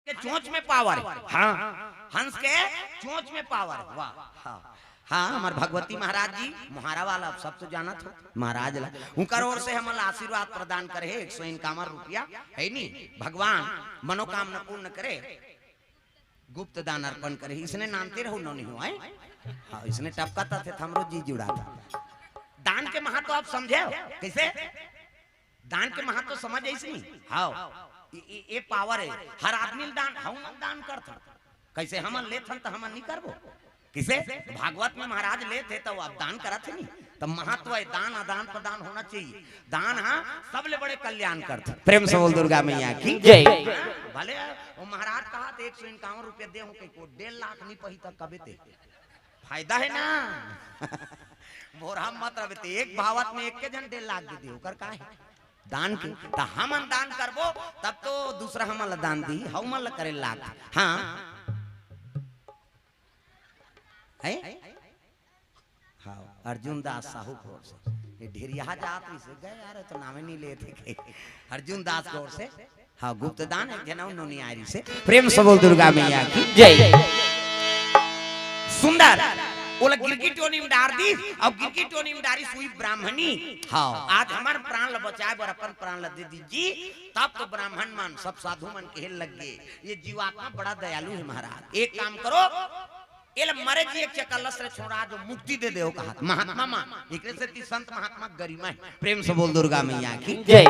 के चोंच में पावर है। हाँ, हंस के चोंच में पावर है। वाह। हाँ हाँ, हमारे भगवती महाराज जी मुहारा वाला सब तो जाना था महाराज ला उनकर ओर से हमला आशीर्वाद प्रदान करे 151 रुपया है नी। भगवान मनोकामना पूर्ण करे, गुप्त दान अर्पण करे। इसने नानते रहो नहीं हुआ है। हाँ, इसने टपकाता थे हमरो जी जुड़ा था। दान के महत्व आप समझे कैसे? दान के महत्व समझ ऐसी नहीं। हाँ, ये पावर है। हर आदमी दान हम दान करता कैसे हम लेथन तो हम नहीं करबो किसे? भागवत में महाराज लेते तो आप दान करते नहीं। तो महत्व है दान, आदान प्रदान होना चाहिए। दान हाँ सबले बड़े कल्याण करते। प्रेम से बोल दुर्गा मैया की जय। भले वो महाराज कहा 151 रुपया दे हूं को 1.5 लाख नहीं पही तक कबे ते फायदा है ना। मोरा मत रहे एक भावत में एक के जन 1.5 लाख दे दियो कर का है दान की। तो हम दान करबो तब तो दूसरा हमला दान दी हमला करे लाख। हाँ है। हाँ, अर्जुन दास साहू की ओर से ये ढेरिया जात से गए यार तो नामे नहीं लेते के अर्जुन दास की ओर से। हाँ, गुप्त दान एक जना उन्होंने आरी से। प्रेम से बोल दुर्गा मैया की जय। सुंदर बोला गिरगिट टोनी में डार दी और गिरगिट टोनी में डारी सुई ब्राह्मणी। हाँ, आज हमारे प्राण ल बचाए बर अपन प्राण ल दे दीजिए तब तो ब्राह्मण मन सब साधु मन के लग गए। ये जीवात्मा बड़ा दयालु है महाराज। एक काम करो एल मरे जी एक चकलस रे छोड़ा जो मुक्ति दे दे कहा महात्मा मां एकरे से ती संत महात्मा गरिमा है। प्रेम से बोल दुर्गा मैया की जय।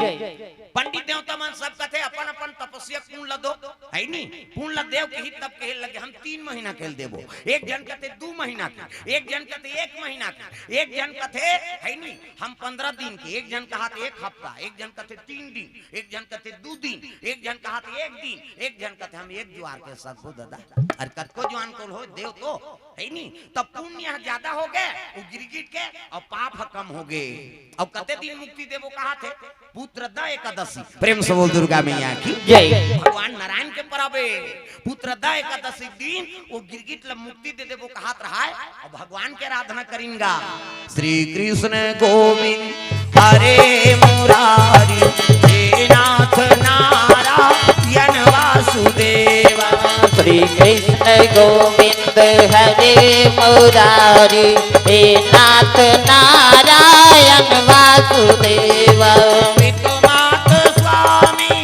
पंडित देवता मन सब कथे अपन अपन तपस्या पूर्ण ल दो है नी। पूर्ण ल देव के ही तब कहे लगे हम 3 महीना खेल देबो। एक जन कथे 2 महीना के, एक जन कथे 1 महीना के, एक जन कथे है नी हम 15 दिन के, एक जन कहा 1 हफ्ता, एक जन कथे 3 दिन, एक जन कथे 2 दिन, एक जन कहा 1 दिन, एक जन कथे हम 1 ज्वार के सब को दादा और कतको जवान को हो देव तो है नी। तब पुण्य ज्यादा हो गए वो गिरगिट के और पाप कम हो गए। और कते दिन मुक्ति देवो कहा थे पुत्र द एकादशी। प्रेम से बोल दुर्गा मैया की जय। भगवान नारायण के परबे पुत्र द एकादशी दिन वो गिरगिट ल मुक्ति दे देवो कहा रहा है और भगवान के आराधना करेंगा। श्री कृष्ण गोविंद हरे मुरारी हे नाथ नारायण वासुदेवा। श्री कृष्ण गोविंद हरे मुरारी हे नाथ नारायण वासुदेव। पितुमात स्वामी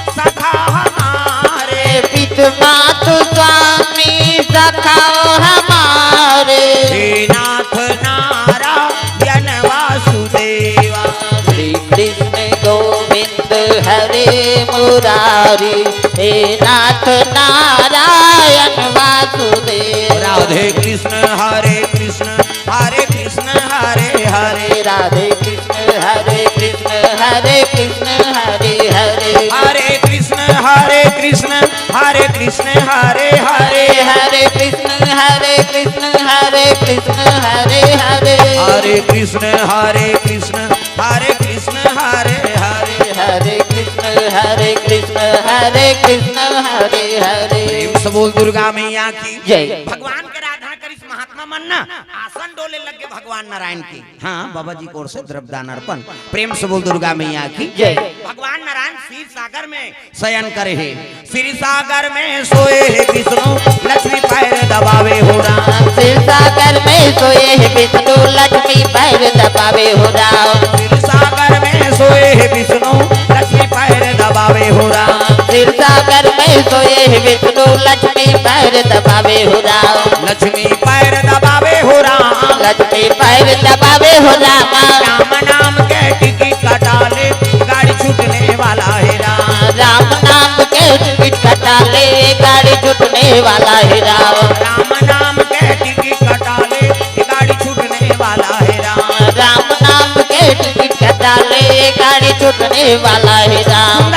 सखा हमारे, पितुमात स्वामी सखा हमारे। हे नाथ नारायण वासुदेवा। श्री कृष्ण गोविंद हरे मुरारी हे नाथ नारायण वासुदेव। राधे कृष्ण हरे कृष्ण हरे कृष्ण हरे हरे, राधे कृष्ण हरे कृष्ण हरे कृष्ण हरे हरे, हरे कृष्ण हरे कृष्ण हरे कृष्ण हरे हरे, हरे कृष्ण हरे कृष्ण हरे कृष्ण हरे हरे, हरे कृष्ण हरे कृष्ण हरे कृष्ण हरे हरे, हरे कृष्ण हरे कृष्ण हरे कृष्ण हरे हरे। प्रेम से बोल दुर्गा मैया की जय। भगवान के आराधना करिस महात्मा मन ना आसन डोले लगे भगवान नारायण की। हाँ, बाबा जी को ओर से द्रव्यदान अर्पण। प्रेम से बोल दुर्गा मैया की जय। भगवान नारायण क्षीर सागर में शयन करे है। क्षीर सागर में सोए है विष्णु लक्ष्मी पैर दबावे हो राम। क्षीर सागर में सोए है विष्णु लक्ष्मी पैर दबावे हो राम। क्षीर सागर में सोए है विष्णु लक्ष्मी पैर दबावे हो राम। क्षीर सागर में सोए है विष्णु लक्ष्मी पैर दबावे हो राम। लक्ष्मी पैर दबावे हो राम। लक्ष्मी पैर दबावे हो राम। राम नाम के टिकट कटाले गाड़ी छूटने वाला है राम। राम नाम के टिकट कटाले गाड़ी छूटने वाला है राम। राम नाम के टिकट कटाले गाड़ी छूटने वाला है राम। राम नाम के टिकट कटाले गाड़ी छूटने वाला है राम।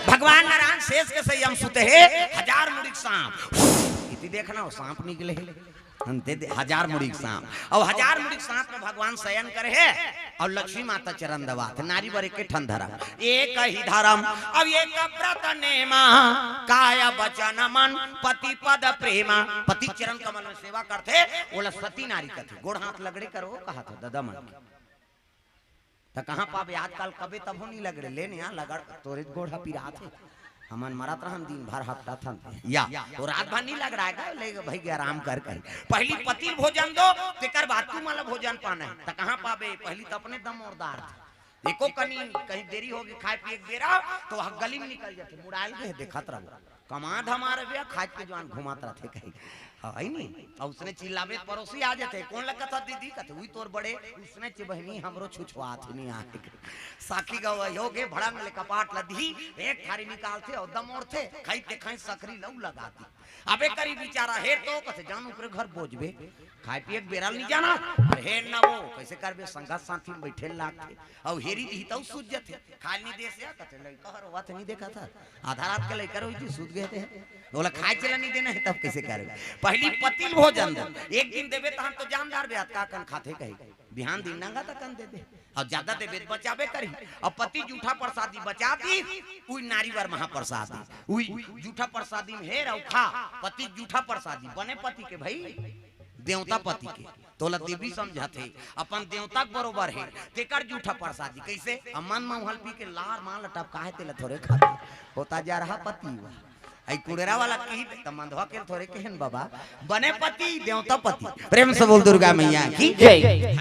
भगवान नारायण शेष के संयम सुते है 1000 मुड़िक सांप। इति देखना हो सांप निकले है 1000 मुड़िक सांप और 1000 मुड़िक सांप में भगवान शयन करे है और लक्ष्मी माता चरण दबात नारी बर के ठन धरम एक ही धर्म। अब एक व्रत नेमा काय वचन मन पति पद प्रेमा। पति चरण कमल में सेवा करते बोला सती नारी कथे गोड़ हाथ लगड़े करो कहा था दादा मन तो कहाँ पावे आजकल कबे तब नहीं लग रहे लेने यहाँ लगड़ तोरे गोड़ा पिरा थे हमन मरत रहन दिन भर हफ्ता था या तो रात भर नहीं लग रहा है ले भाई के आराम कर कहीं पहली पति भोजन दो तेकर बाद तू माला भोजन पाना है तो कहाँ पावे पहली तो अपने दम और दार देखो कहीं देरी होगी खाए पिए बेरा तो वह गली में निकल जाते मुड़ाइल के देखत रहो कमाद हमारे भैया खाए के जवान घुमात रहते कहीं है नहीं और उसने चिल्लावे पड़ोसी आ जाते कौन लगा था दीदी कहते हुई तोर बड़े उसने बहनी हमरो छुछुआत नहीं आके साखी गवा हो गए भड़ा में कपाट लदी एक थारी निकालते और दम ओढ़ते खाई खाई सकरी लऊ लगाती अबे करी बेचारा हेर तो कहते जानू करे घर बोझबे खाए पिए बेराल नहीं जाना हेर ना वो कैसे करबे संगत साथी में बैठे लागते और हेरी दी तो सूझ जाते खाली नहीं दे से कहते लड़का हर बात नहीं देखा था आधा रात के लड़का रोई सूझ गए थे बोला खाए चला नहीं देना है तब कैसे करेगा पहली पतिल भोजन एक दिन देवे तो हम तो जानदार ब्यात का कन खाते कही बिहान दिन नंगा तक कन दे दे और ज्यादा देवे बचावे करी और पति जूठा प्रसादी बचा दी उई नारी वर महाप्रसादी उई जूठा प्रसादी में हेर और खा पति जूठा प्रसादी बने पति के भाई देवता पति के तोला देवी समझाते अपन देवता बरोबर है तेकर जूठा प्रसादी कैसे अमन महल पी के लार मान लटप काहे तेला थोड़े खाते होता जा रहा पति आई कुड़ेरा वाला की त मंधवा के थोड़े केहन बाबा बने पति देवता पति प्रेम से बोल दुर्गा मैया की जय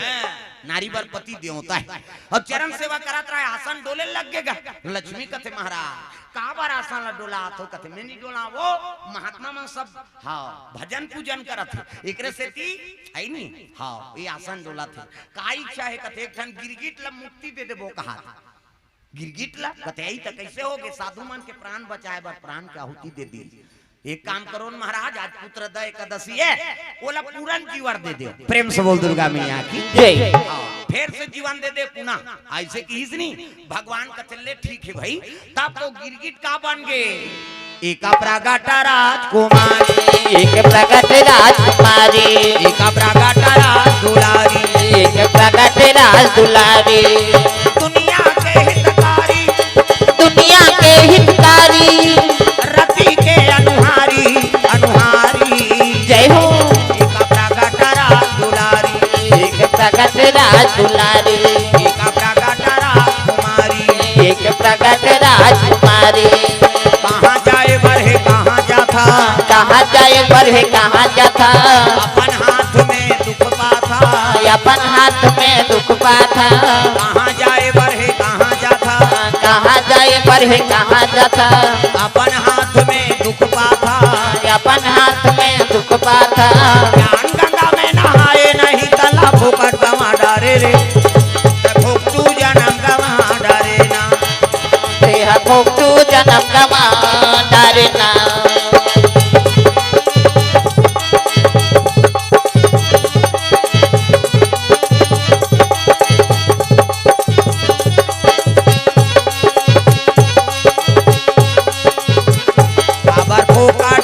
नारी वर पति देवता है और चरण सेवा करात रहा आसन डोले लग गएगा लक्ष्मी कथे महाराज का बार आसन डोला तो कथे में नहीं डोला वो महात्मा मन सब हाँ भजन पूजन करत एकरे से ती आई नहीं हाँ ये आसन डोला थे का इच्छा है कथे एक ठन गिरगिट ल मुक्ति दे देबो कहा गिरगिट ला कथे तो कैसे होगे साधु मन के प्राण बचाए बर प्राण की आहुति दे दी एक काम करो महाराज आज पुत्र द एकादशी है बोला पूरन जीवन दे दे प्रेम से बोल दुर्गा मैया की जय फिर से जीवन दे दे पुनः ऐसे की नहीं भगवान का चले ठीक है भाई तब तो गिरगिट का बन गए एक प्रगट राजकुमारी एक प्रगट राजकुमारी एक प्रगट राज दुलारी एक प्रगट राज दुलारी दुनिया के हितकारी दुनिया के हितकारी रति के अनुहारी अनुहारी जय हो एक प्रगट राज दुलारी एक प्रगट राज दुलारी एक प्रगट राजकुमारी एक प्रगट राजकुमारी कहाँ जाए बढ़े कहाँ जाता कहाँ जाए बढ़े कहाँ जाता अपन हाथ में दुख पाथा अपन हाथ में दुख पाथा कहाँ जाए बढ़े कहाँ जाता कहाँ जाए बढ़े कहाँ जाता अपन हाथ में दुख पाथा अपन हाथ में दुख पाथा ज्ञान गंगा में नहाए नहीं तला फुकट गवा डरे रे भुक्तु जन्म गवा डरे ना तेहा भुक्तु जन्म गवा डरे ना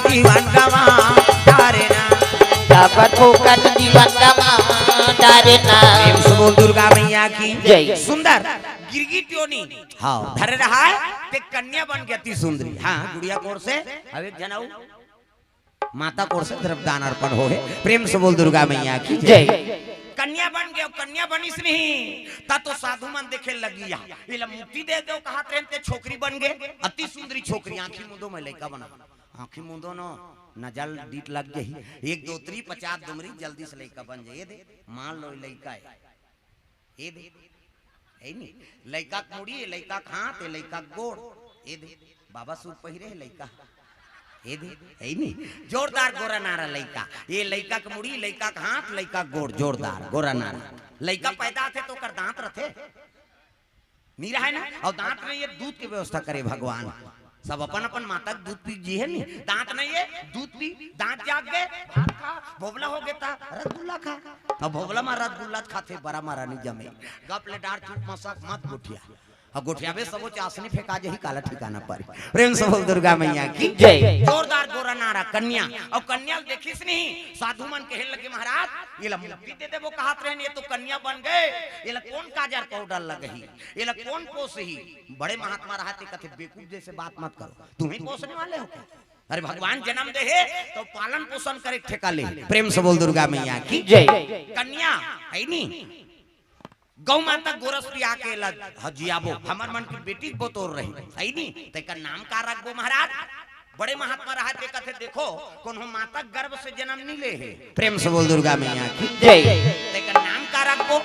जीवन गवा डरे ना काबर फुकट जीवन गवा डरे ना प्रेम से बोल दुर्गा मैया की जय सुंदर गिरगिट योनी हाँ धरे रहा है ते कन्या बन गई अति सुंदरी हाँ गुड़िया कोर से अब एक जनाऊ माता कोर से तरफ दान अर्पण हो गए प्रेम से बोल दुर्गा मैया की जय कन्या बन गए कन्या बनिस नहीं ता तो साधु मन देखे लगी या इला मुक्ति दे दो कहा ट्रेन ते छोकरी बन गए अति सुंदरी छोकरी आंखी मुंदो में लड़का बना आंखी मुंदो नो नजल डीट लग गई एक दो त्री 50 दुमरी जल्दी से लड़का बन जाए दे मान लो लड़का है ये दे है नहीं लड़का मुड़ी लड़का हाथ लड़का गोड़ ये दे बाबा सूट पहिरे लड़का ये दे है नहीं जोरदार गोरा नारा लड़का ये लड़का के मुड़ी लड़का का हाथ लड़का गोड़ जोरदार गोरा नारा लड़का पैदा थे तो कर दांत रथे मीरा है ना और दांत में ये दूध की व्यवस्था करे भगवान सब अपन अपन माता दूध पी जी है नहीं दांत नहीं है दूध पी दांत जाग गए भात खा भोबला हो गया था रसगुल्ला खा अब भोबला में रसगुल्ला खाते बड़ा मारा नहीं जमे गप ले डार चुप मसक मत गुठिया अब गुठिया में सबो चासनी फेंका जे ही काला ठिकाना पर प्रेम से बोल दुर्गा मैया की जय जोरदार गोरा नारा कन्या और कन्या देखिस नहीं साधु मन कहे लगे महाराज ये ला मुक्ति दे देबो कहत रहन ये तो कन्या बन गए ये ला कौन काजर पाउडर लगही ये ला कौन पोस ही बड़े महात्मा रहते कथे बेवकूफ जैसे बात मत करो तुम ही पोसने वाले हो अरे भगवान जन्म दे है तो पालन पोषण करे ठेका ले प्रेम से बोल दुर्गा मैया की जय कन्या है नहीं गौ माता गोरस पिया के हजियाबो हमर मन की बेटी बतौर रही सही नहीं तेकर नाम का रखबो महाराज बड़े महात्मा रहा ते कथे देखो कौन हो माता गर्भ से जन्म नहीं ले है प्रेम से बोल दुर्गा मैया की जय तेकर नाम का रखबो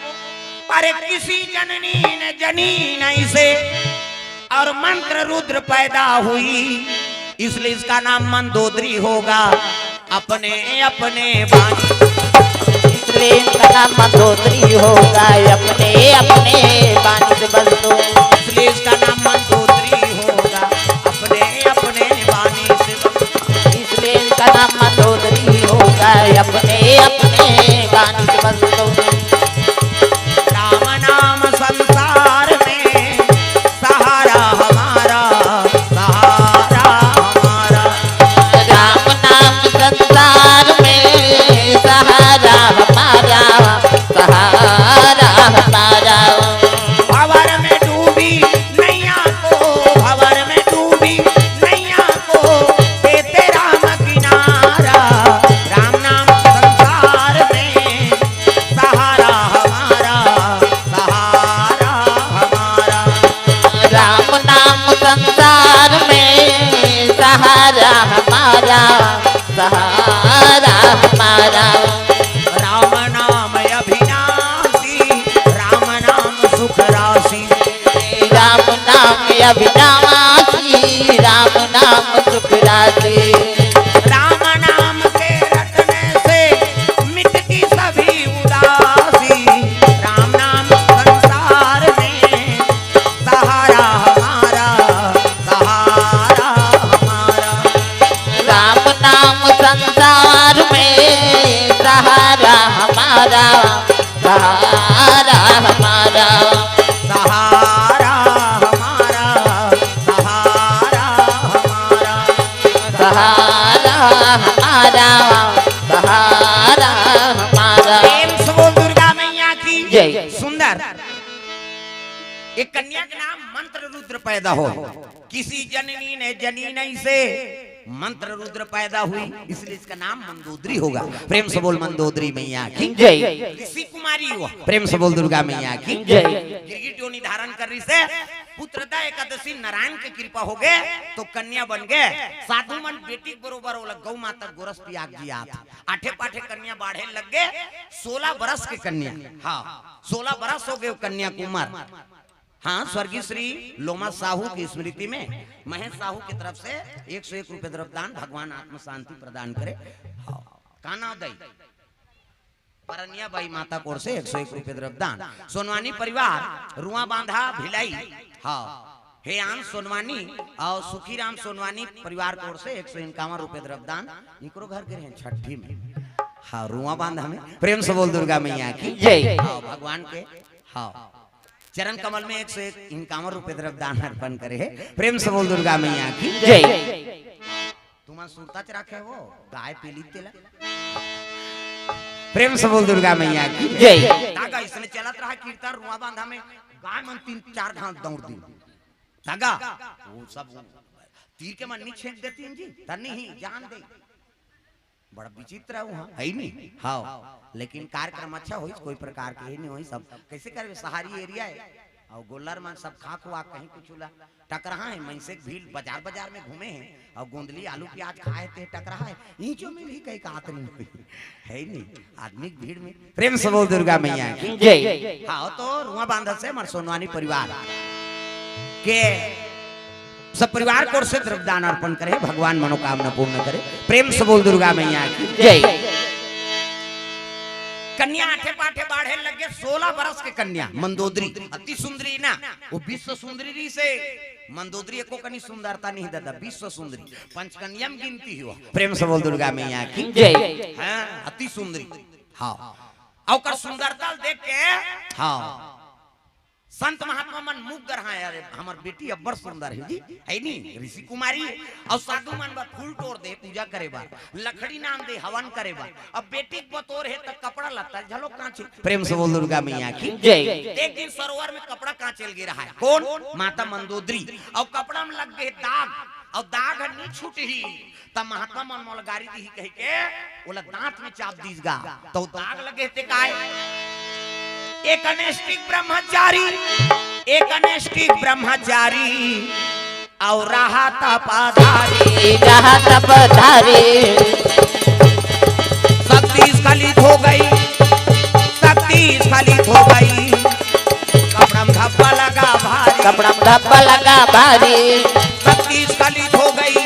अरे किसी जननी ने जनी नहीं से और मंत्र रुद्र पैदा हुई इसलिए इसका नाम मंदोदरी होगा अपने अपने बानी इसलिए इसका नाम मंदोदरी होगा अपने अपने बानी से बंदो इसलिए इसका नाम मंदोदरी होगा अपने अपने बानी से बंदो इसलिए इसका नाम मंदोदरी होगा अपने अपने बानी से बंदो राम नाम संसार में सहारा हमारा सहारा हमारा राम नाम संसार में सहारा हमारा सहारा हमारा भंवर में डूबी नैया को भंवर में डूबी नैया को देते राम किनारा राम नाम संसार में सहारा हमारा सहारा हमारा राम नाम संसार में सहारा हमारा सहारा हमारा राम नाम अभिनाशी राम नाम सुख राशि राम नाम अविनाशी राम नाम सुख राशि राम नाम के रटने से मिटती सभी उदासी राम नाम संसार में सहारा हमारा सहारा हमारा राम नाम संसार में सहारा हमारा सहारा हमारा सहारा हमारा सहारा हमारा सहारा हमारा सहारा हमारा प्रेम से बोल दुर्गा मैया की जय। सुंदर एक कन्या के नाम मंत्र रुद्र पैदा हो किसी जननी ने जनीन से मंत्र रुद्र पैदा हुई इसलिए इसका नाम मंदोदरी होगा प्रेम से बोल मंदोदरी मैया की जय ऋषि कुमारी हुआ प्रेम से बोल दुर्गा मैया की जय गिरगिट योनि धारण कर रही से पुत्रदा एकादशी नारायण की कृपा हो गए तो कन्या बन गए साधु मन बेटी बरोबर हो गौ माता गोरस पियाग जी आता आठे पाठे कन्या बाढ़े लग गए 16 बरस के कन्या हाँ 16 बरस हो गए कन्या कुमार हाँ स्वर्गीय श्री लोमा साहू की स्मृति में महेश साहू की तरफ से 101 रुपए द्रव्यदान भगवान आत्म शांति प्रदान करे काना दई परनिया बाई माता कोर से 101 रुपए द्रव्यदान सोनवानी परिवार रुआ बांधा भिलाई हाँ हे आन सोनवानी और सुखीराम सोनवानी परिवार कोर से 151 रुपए द्रव्यदान इनको घर के हैं छठी में हाँ रुआ बांधा में प्रेम से बोल दुर्गा मैया की जय हाँ भगवान के हाँ चरण कमल में 151 रुपए द्रव्यदान अर्पण करे है प्रेम से बोल दुर्गा मैया की जय तुम्हारा सुरता रखे वो गाय पीली तेला प्रेम से बोल दुर्गा मैया की जय तागा इसने चलत रहा कीर्तन रुआ बांधा में गाय मन 3-4 घाट दौड़ दी तागा वो सब तीर के मन नहीं छेक देती हैं जी तनी ही जान दे बड़ा विचित्र है वहाँ है नहीं हाँ लेकिन कार्यक्रम अच्छा हो कोई प्रकार के नहीं हो सब कैसे करे सहारी एरिया है और गोलर में सब खा खुआ कहीं कुछ टकरा है मन से भीड़ बाजार बाजार में घूमे हैं और गोंदली आलू प्याज खाए थे टकरा है ईंचों में भी कहीं कात नहीं हुई है नहीं आदमी भीड़ में प्रेम से बोल दुर्गा मैया की जय हाँ तो रुआ बांधा से हमारे सोनवानी परिवार के सब परिवार को से द्रव्यदान अर्पण करे भगवान मनोकामना पूर्ण करे प्रेम से बोल दुर्गा मैया की जय कन्या आठे पाठे बाढ़े लगे 16 बरस के कन्या मंदोदरी अति सुंदरी ना वो विश्व सुंदरी से मंदोदरी को कनी सुंदरता नहीं दादा विश्व सुंदरी पंचकन्या में गिनती हुआ प्रेम से बोल दुर्गा मैया की जय हाँ अति सुंदरी हाँ और सुंदरता देख के हाँ संत महात्मा मन मुग्ध रहा है अरे हमार बेटी अब्बर सुंदर है जी है नहीं ऋषि कुमारी और साधु मन बा फूल तोड़ दे पूजा करे बा लकड़ी नाम दे हवन करे बा अब बेटी बतौर है तो कपड़ा लता झलो कांचे प्रेम से बोल दुर्गा मैया की जय एक दिन सरोवर में कपड़ा कांचल गिरा है कौन माता मंदोदरी और कपड़ा में लग गए दाग और दाग नहीं छूट ही तब महात्मा मन मोल गारी दी कह के बोला दांत में चाप दीजगा तो दाग लगे ते काय एक अनैष्टिक ब्रह्मचारी और रहा तपाधारी शक्ति स्खलित हो गई कपड़म धब्बा लगा भारी शक्ति स्खलित हो गई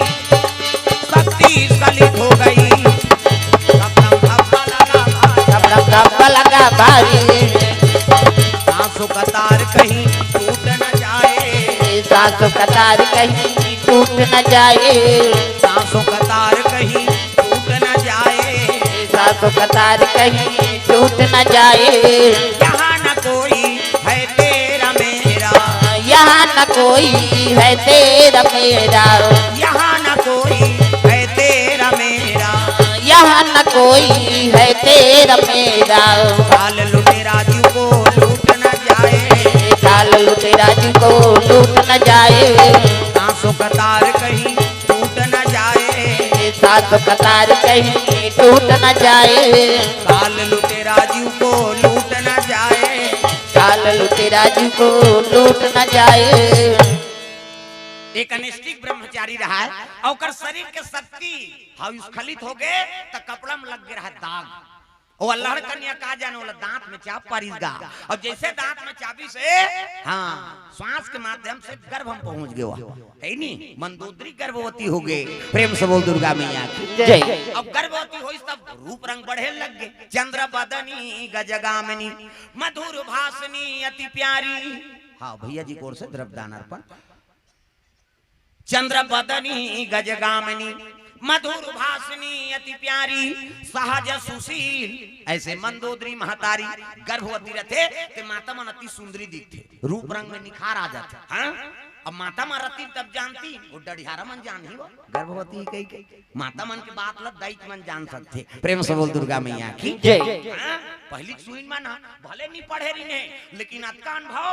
कपड़म धब्बा लगा भारी सांसों कतार कहीं टूट न जाए सांसों कतार कहीं टूट न जाए यहाँ न कोई है तेरा मेरा यहाँ न कोई है तेरा मेरा काल लुटेरा जी को लूट न जाए सांसों कतार कहीं टूट न जाए काल लुटेरा जी को लूट न जाए एक अनिष्टिक ब्रह्मचारी रहा है और शरीर के शक्ति स्खलित हो गए तो कपड़ा में लग गया रहा दाग वो अल्लाह कन्या कहा जाने वाला दांत में चाप पारिगा और जैसे दांत में चाबी से श्वास के माध्यम से गर्भ हम पहुंच गए है नी मंदोदरी गर्भवती हो गए प्रेम से बोल दुर्गा मैया की जय। अब गर्भवती हुई तब रूप रंग बढ़े लग गए चंद्र बदनी गजगामिनी मधुर भाषणी अति प्यारी भैया जी को ओर से द्रव्यदान अर्पण चंद्र बदनी गजगामिनी मधुर भाषणी अति प्यारी सहज सुशील ऐसे मंदोदरी महतारी गर्भवती रहते ते माता मन अति सुंदरी दिखते रूप रंग में निखार आ जाते अब माता मन रहती तब जानती वो डढ़ियारा मन जान ही वो गर्भवती कई माता मन के बात लग दैत मन जान सकते प्रेम से बोल दुर्गा मैया की जय। पहली सुइन माना भले नहीं पढ़े रही ने लेकिन अतकान भाव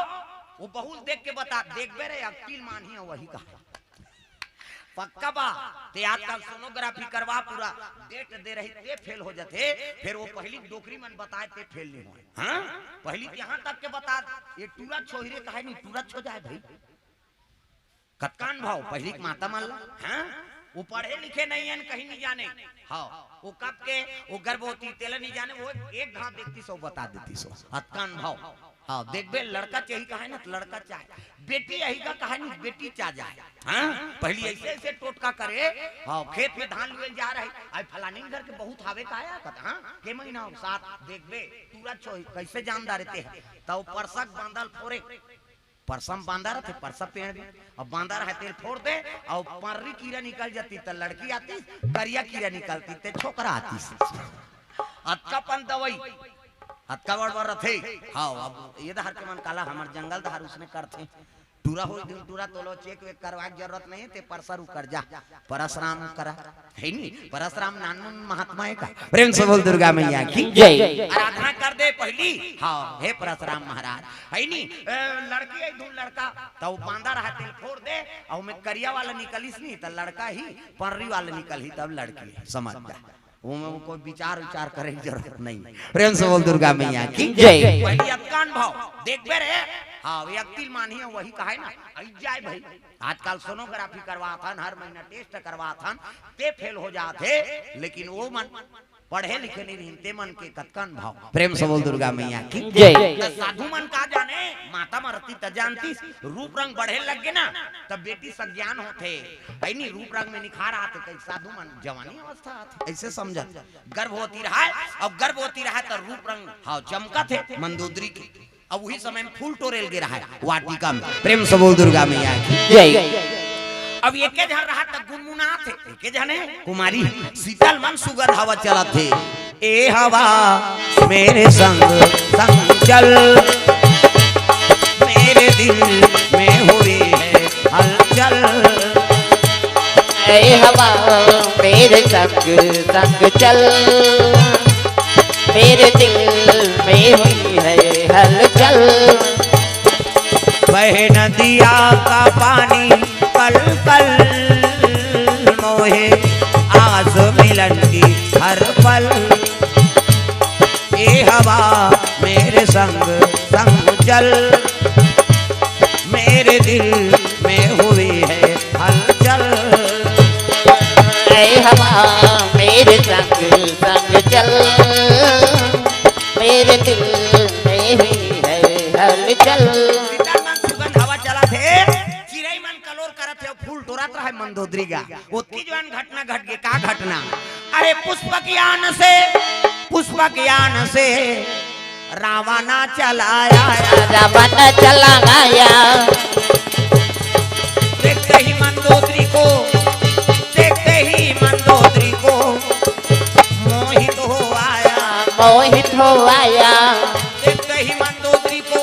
वो बहुत देख के बता देख बे रे अकील मान ही वही का पक्का बा ते आजकल सोनोग्राफी करवा पूरा डेट दे रही ते फेल हो जाते फिर वो पहली डोकरी मन बताए ते फेल नहीं हो पहली यहाँ तक के बता ये टूरा छोहिरे कहे नहीं टूरा छो जाए भाई कतकान भाव पहली माता मान वो पढ़े लिखे नहीं है कहीं नहीं जाने वो कब के वो गर्भवती तेल नहीं जाने वो एक घाव देखती सो बता देती सो कतकान भाव देख बे लड़का चाहिए कहा ना तो लड़का चाहे बेटी यही का कहा नहीं बेटी चाह जाए पहली ऐसे टोटका करे खेत में धान लिए जा रहे आज फलानी घर के बहुत हावे का आया कथा के महीना साथ देख बे पूरा कैसे जानदार रहते हैं तब परसक बांधल फोरे परसम बांधा रहते परसा पेड़ दे अब बांधा रहे तेल फोड़ दे और पर्री कीड़ा निकल जाती तो लड़की आती करिया कीड़ा निकलती तो छोकरा आती अतकापन दवाई अतका बड़ रथे अब ये दहर के मन काला हमार जंगल दहर उसने करते टूरा हो दिन टूरा तोलो चेक वेक करवा की जरूरत नहीं ते परसर कर जा परशुराम करा है नी परशुराम नानमुन महात्मा है का प्रेम से बोल दुर्गा मैया की जय। आराधना कर दे पहली हे परशुराम महाराज है नी लड़की है दूर लड़का तो बांधा रहा तेल फोड़ दे और मैं करिया वाला निकलिस नहीं तो लड़का ही पर्री वाला निकल ही तब लड़की समझ जा वो में कोई विचार करे की जरूरत नहीं प्रेम से बोल दुर्गा मैया की जय। पहली अतकान भाव देख बे रे व्यक्ति मानी है वही कहा है ना जाए भाई आजकल सोनोग्राफी करवा था हर महीना टेस्ट करवा था ते फेल हो जाते लेकिन वो मन पढ़े लिखे नहीं रहते मन के कतकान भाव प्रेम से बोल दुर्गा मैया की जय। साधु मन का जाने माता मरती त जानती रूप रंग बढ़े लग गए ना तब बेटी सज्ञान होते नहीं रूप रंग में निखार आते कई साधु मन जवानी अवस्था आते ऐसे समझ गर्भवती रहा और गर्भवती रहा तो रूप रंग चमका थे मंदोदरी की अब वही समय में फूल टोरेल गिरा है वाटिका में प्रेम से बोल दुर्गा मैया की जय। अब एक जन रहा तक गुनगुना थे एक जन है कुमारी शीतल मन सुगंध हवा चला थे ए हवा मेरे संग संग चल मेरे दिल में हुई है हलचल ए हवा मेरे संग संग चल मेरे दिल में हुई है हलचल बह नदिया का पानी कल कल मोहे आस मिलन की हर पल ये हवा मेरे संग चल, मेरे दिल में हुई है हलचल। ऐ हवा मेरे संग संग चल, मेरे दिल में हुई है हलचल। सुगंध हवा चला थे, चिड़ै मन कलोर करत है, फूल तोड़त रहा मंदोदरी गा। ओतकी जवान घटना घट गई, का घटना? अरे पुष्पक यान से रावण चलाया, रावण चला गया। देखते ही मंदोदरी को, देखते ही मंदोदरी को मोहित हो आया, मोहित हो आया। देखते ही मंदोदरी को,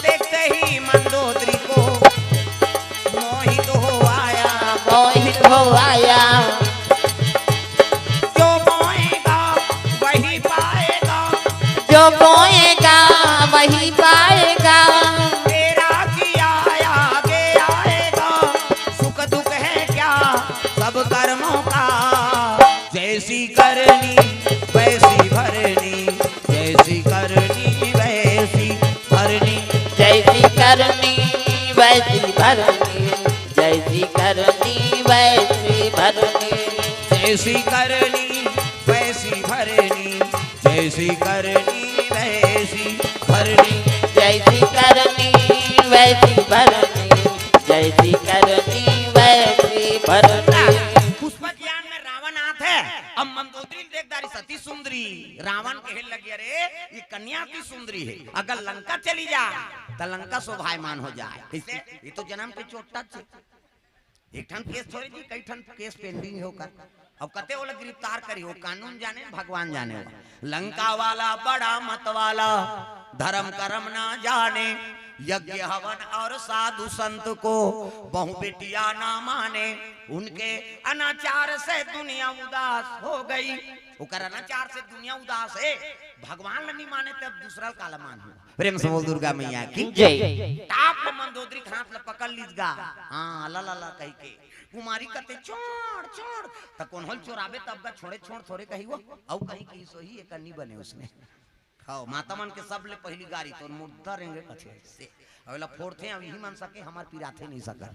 देखते ही मंदोदरी को मोहित हो आया, मोहित हो आया। जो बोएगा वही पाएगा, जो बोएगा वही पाएगा। तेरा किया आगे आएगा, सुख दुख है क्या सब कर्मों का। जैसी करनी वैसी भरनी, जैसी करनी वैसी भरनी, जैसी करनी वैसी भरनी, जैसी करनी वैसी भरनी। जैसी करनी वैसी भरनी, जैसी करनी वैसी भरनी। जैसी करनी वैसी भरनी, जैसी करनी वैसी भरनी। पुष्पक यान में रावण आत है, अब मंदोदरी देखदारी सती सुंदरी। रावण कहे लगे अरे ये कन्या की सुंदरी है, अगर लंका चली जा तो लंका शोभायमान हो जाए। कैसे? ये तो जन्म के चोटा छे, एक ठन केस थोड़ी जी, कई ठन केस पेंडिंग होकर। अब कते वो लोग गिरफ्तार करी, वो कानून जाने भगवान जाने। लंका वाला बड़ा मत वाला, धर्म कर्म ना जाने, यज्ञ हवन और साधु संत को बहु बेटिया ना माने। उनके अनाचार से दुनिया उदास हो गई, उकर अनाचार से दुनिया उदास है। भगवान नहीं माने तब दूसरा काला मान हो। प्रेम से बोल दुर्गा मैया की जय। टाप ले मंदोदरी हाथ ले पकड़ लीजगा, हाँ ला ला ला कह के कुमारी कते छोड़ छोड़ त कौन होल चोराबे तब का छोड़े छोड़ थोड़े कही वो औ कहीं की सोही एक नहीं बने उसने। खाओ माता मन के सब ले पहली गाड़ी तो मुद्दा रेंगे कथे से अगला फोड़ते हैं, अब यही मन सके हमार पिराथे नहीं सकर।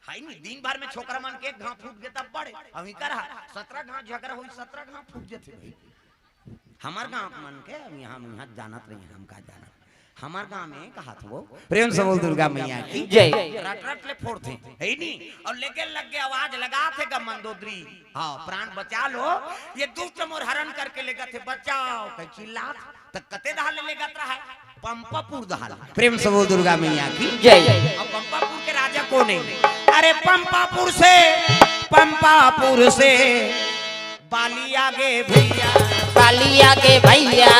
हाई नहीं दिन भर में छोकरा मन के घाव फूट गए तब बड़े अभी कर 17 घाव झगड़ा हुई, 17 घाव फूट जेते भाई। हमार गांव मन के यहाँ जानत नहीं, हम का जानत हमार गांव में कहा था वो। प्रेम से बोल दुर्गा मैया की जय। रट रट ले फोड़ते है नहीं, और लेके लग गए आवाज लगा थे गा मंदोदरी, हाँ प्राण बचा लो, ये दुष्ट मोर हरण करके ले गए थे, बचाओ कह चिल्ला तक कते दहाल ले गत रहा है पंपापुर दहाल। प्रेम से बोल दुर्गा मैया की जय। अब पंपापुर के राजा कौन है? अरे पंपापुर से बाली आगे भैया, बाली आगे भैया।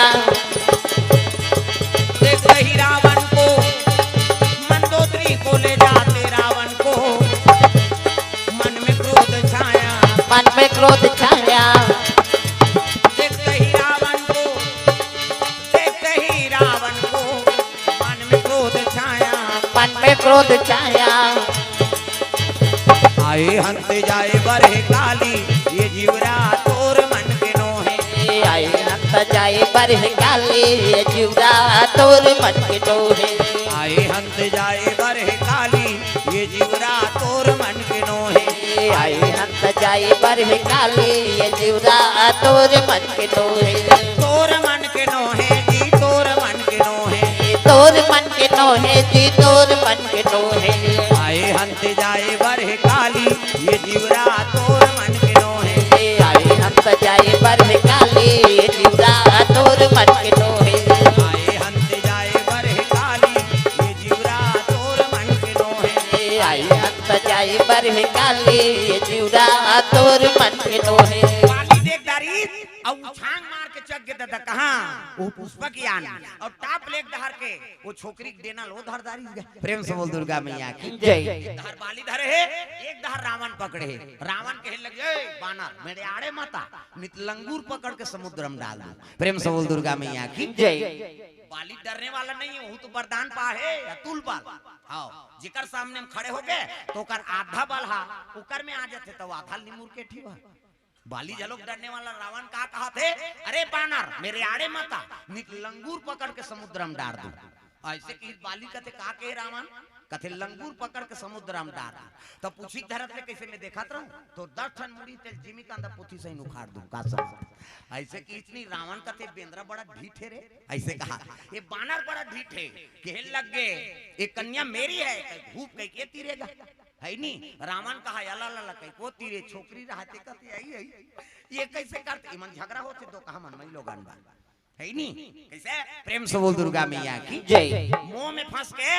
देखते ही रावण को मंदोदरी को ले जाते, रावण को मन में क्रोध छाया, मन में क्रोध छाया। देखते ही रावण को, देखते ही रावण को मन में क्रोध छाया, मन में क्रोध छाया। आए हंते जाए बरहे काली, ये जीवरा तोर मन के नोहे। आए हंत जाए बरह काली, ये जीवरा तोर मन के नोहे। आए हंत जाए बरहे काली, ये जीवरा तोर मन के नोहे। आए हंत जाए बरह काली, ये जीवरा तोर मन के नोहे। तोर मन के नोहे जी, तोर मन के नोहे, तोर मन के नोहे जी, तोर मन के नोहे। आए हंत जाए बरहे काली, ये जीवरा तोर मन के नोहे। आए हंत जाए बरह काली, ये जीवरा तोर मन के नोहे। आए हंत जाए बरहे काली, ये जीवरा तोर मन के नोहे। आए हंत जाए बरह काली, ये जीवरा तोर मन के नोहे। वाली देखदारी और छांग मार के चक गए दादा कहां वो पुष्पक यान और टाप लेक दहर के वो छोकरी देना लो धरदारी। प्रेम से बोल दुर्गा मैया की जय। दहर बाली धरे है, एक दहर रावण पकड़े है। रावण कहे लगे बानर मेरे आड़े माता नित लंगूर पकड़ के समुद्र में डाल दो। प्रेम से बोल दुर्गा मैया की जय। बाली डरने वाला नहीं है, वो तो वरदान पा है अतुल बल। हाँ जिकर सामने हम खड़े हो गए तो कर आधा बल हा उकर में आ जाते तो आधा निमुर के ठीक है। बाली जलोक डरने वाला रावण का कहा थे, अरे बानर मेरे आड़े माता नित लंगूर पकड़ के समुद्र में डाल दो। ऐसे की बाली कथे का के रावण कथे लंगूर पकड़ के समुद्र में डाल तो पूछी धरत में कैसे मैं देखा रहूं तो 10 टन मुड़ी तेल जिमी का अंदर पुथी से उखाड़ दूं का समझ ऐसे की इतनी रावण कथे बेंद्रा बड़ा ढीठ है रे ऐसे कहा ये बानर बड़ा ढीठ है कहे लग गए ये कन्या मेरी है भूप कह के तीरेगा है नहीं रावण कहा अला ला कह को तीरे छोकरी रहते कथे आई है ये कैसे करते मन झगड़ा होते तो कहा मन में लोगन बा है नहीं कैसे प्रेम से बोल दुर्गा मैया की जय। मुंह में फंस के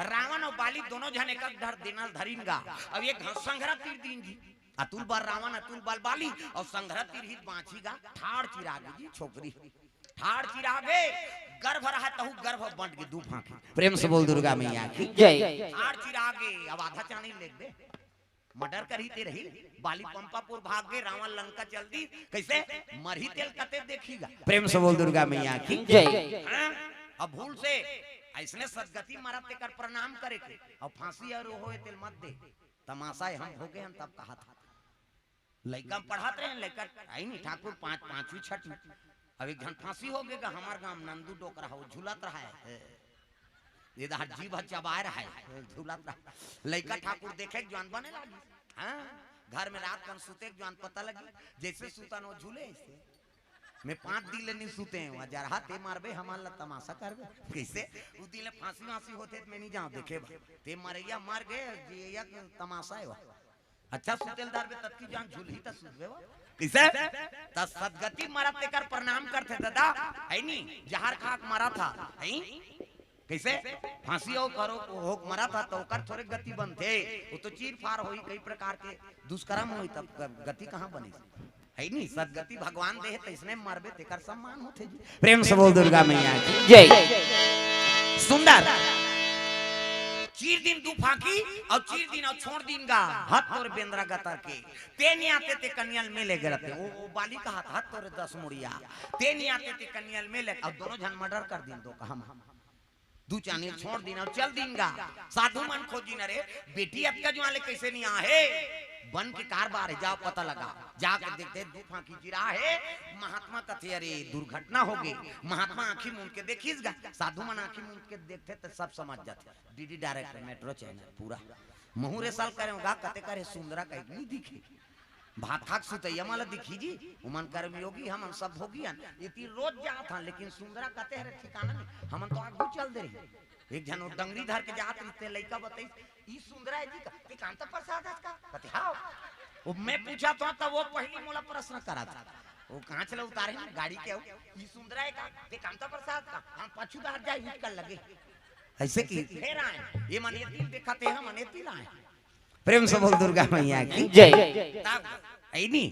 रावण और बाली दोनों जने का डर देना धरिनगा अब ये संघरा तीर दीन जी अतुल बाल रावण अतुल बाल बाली और संघरा तीर ही बांचीगा ठाड़ चिरागे जी छोकरी ठाड़ चिरागे गर्भ रहा तहु गर्भ बंट के दू फांके प्रेम से बोल दुर्गा मैया की जय। ठाड़ चिरागे अब आधा चाणी ले दे मर्डर कर ही ते रही बाली पंपापुर भाग गए रावण लंका चल दी कैसे मरही तेल कते देखीगा प्रेम से बोल दुर्गा मैया की जय। अब भूल से ऐसने सदगति मरत ते कर प्रणाम करे के और फांसी और होए तेल मत दे तमाशा हम हो गए हम तब कहा था लइका पढ़ाते हैं लइका आई नहीं ठाकुर 5वीं 6वीं अब एक घंटा फांसी हो गएगा हमार गांव नंदू डोकरा हो झूलत रहा है ये जीभ चबा रहा है झूलत रहा लइका ठाकुर देखे जवान बने लगी हाँ घर में रात कन सुते जवान पता लगी जैसे सुतन वो झूले ऐसे मैं 5 दिन नहीं सुते हैं जरा ते मारबे हमारा तमाशा करबे कैसे उस दिन फांसी वांसी होते मैं नहीं जाऊं देखे ते मरैया मर गए जिया तमाशा है अच्छा सुतेलदार बे तब की जान झूली त सुतबे कैसे त सदगति मरत ते कर प्रणाम करते दादा है नहीं जहर खाक मरा था है कैसे फांसी हो करो हो मरा था तो कर थोड़े गति बनते वो तो चीर फार होई कई प्रकार के दुष्कर्म होई तब गति कहां बनी है नहीं सदगति भगवान दे तो इसने मरबे तेकर सम्मान होते जी प्रेम से बोल दुर्गा मैया की जय। सुंदर चीर दिन दू फाकी और चीर दिन और छोड़ दिन गा हाथ तोर बेंद्रा गतर के ते नहीं आते ते कन्याल में ले गए वो बाली का हाथ तोरे 10 मुड़िया ते नहीं आते ते कन्याल में ले और दोनों जन मर्डर कर दिन दो हम दू चानी छोड़ दिन और चल दिन गा साधु मन खोजी न रे बेटी अब का जो आले कैसे नहीं आहे बन के कारबार है जाओ पता लगा जाकर देखते दू फांकी गिरा है महात्मा कथे अरे दुर्घटना हो गई महात्मा आंखी मूंद के देखिएगा साधु मन आंखी मूंद के देखते तो सब समझ जाते डीडी डायरेक्ट मेट्रो चैनल पूरा मुहूरे साल करेगा कते करे सुंदरा कहीं नहीं दिखी भात खाक सुतैया माला दिखी जी उमन कर्म योगी हम सब होगी ये रोज जात था लेकिन सुंदरा कते है ठिकाना नहीं हम तो आगू चल दे रही एक जन डंगरी धर के जात रहते लइका बताई ई सुंदरा है जी का ते कांता प्रसाद का कते हां वो मैं पूछा था तब वो पहली मोला प्रश्न करा था वो कहां चले उतारे गाड़ी के ई सुंदरा है का ते कांता प्रसाद का हम पछू दार जाए हिट कर लगे ऐसे की फिर आए ये मन ये दिखाते हैं मन ये लाए प्रेम से बोल दुर्गा मैया की जय। आई नहीं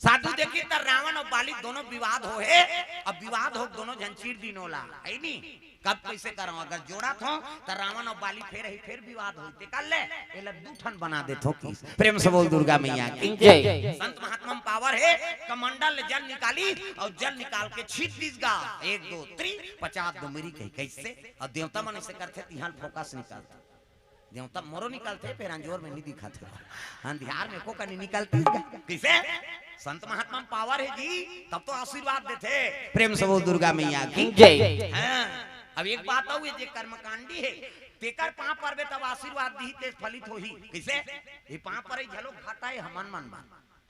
साधु देखी तो रावण और बाली दोनों विवाद हो है अब विवाद हो दोनों झंचीर दिनोला आई नहीं कब कैसे करो अगर जोड़ा थो तो रावण और बाली फिर विवाद होते कर ले ये लड्डू ठन बना दे थो की प्रेम से बोल दुर्गा मैया की जय। संत महात्मा पावर है कमंडल जल निकाली और जल निकाल के छीट दीसगा 1 2 3 50 दो मेरी कही कैसे और देवता मन ऐसे करते तिहाल फोकस निकालते देवता मोरो निकालते फिर अंजोर में नहीं दिखाते अंधियार में को कनी निकलती कैसे संत महात्मा पावर है जी तब तो आशीर्वाद देते प्रेम से बोल दुर्गा मैया की जय। अब एक बात हुई जे कर्मकांडी है तेकर पांव पर तब आशीर्वाद दी ते फलित होही कैसे ये पांव पर झलो घाटा है हमन मन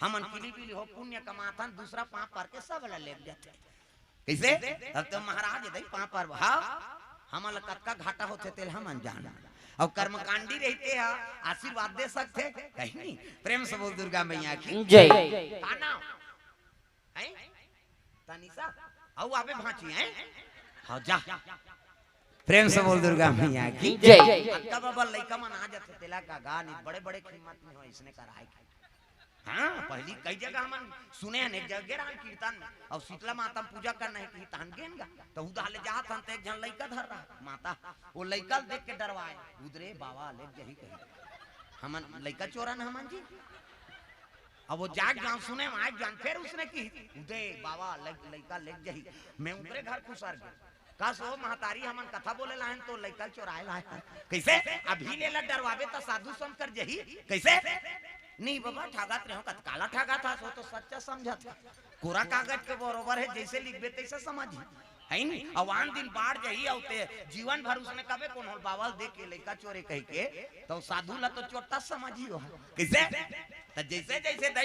हमन पीली पीली हो पुण्य कमाथन दूसरा पांव पर के सब ले जाते कैसे तब तो महाराज दई पांव पर हां हमन कक्का घाटा होते तेल हमन जान और कर्मकांडी रहते हैं आशीर्वाद दे सकते कहीं नहीं प्रेम से बोल दुर्गा मैया की जय। ताना है तनिसा औ आवे भांची है हां जा प्रेम से बोल दुर्गा मैया की जय। अक्का बाबा लइका मन आ जाते तेला का गान बड़े बड़े कीमत में हो इसने कराए हाँ पहली कई जगह हम सुने हैं एक जगह राम कीर्तन और शीतला माता पूजा करना है कि तहन गेनगा तो उदाले जात हन एक जन लइका धर रहा माता वो लइका देख के डरवाए उधरे बाबा ले जही कही हमन लइका चोरन हमन जी अब वो जाग जान सुने आज जान फिर उसने की उदे बाबा लइका ले जही मैं उधरे घर खुसर गया का सो महतारी हमन कथा बोले लाहन तो लइका चोराए लाहन कैसे अभी ले ला डरवावे तो साधु समकर जही कैसे नहीं बाबा ठागत रहो काला ठागा था सो तो सच्चा समझा था कोरा कागज के बरोबर है जैसे लिखबे तैसे समझी है नी अवान दिन बाढ़ जही औते जीवन भर उसने कबे कौन होल बावल देख के लइका चोरे कह के तो साधु ला तो चोटा समझियो कैसे त जैसे जैसे दई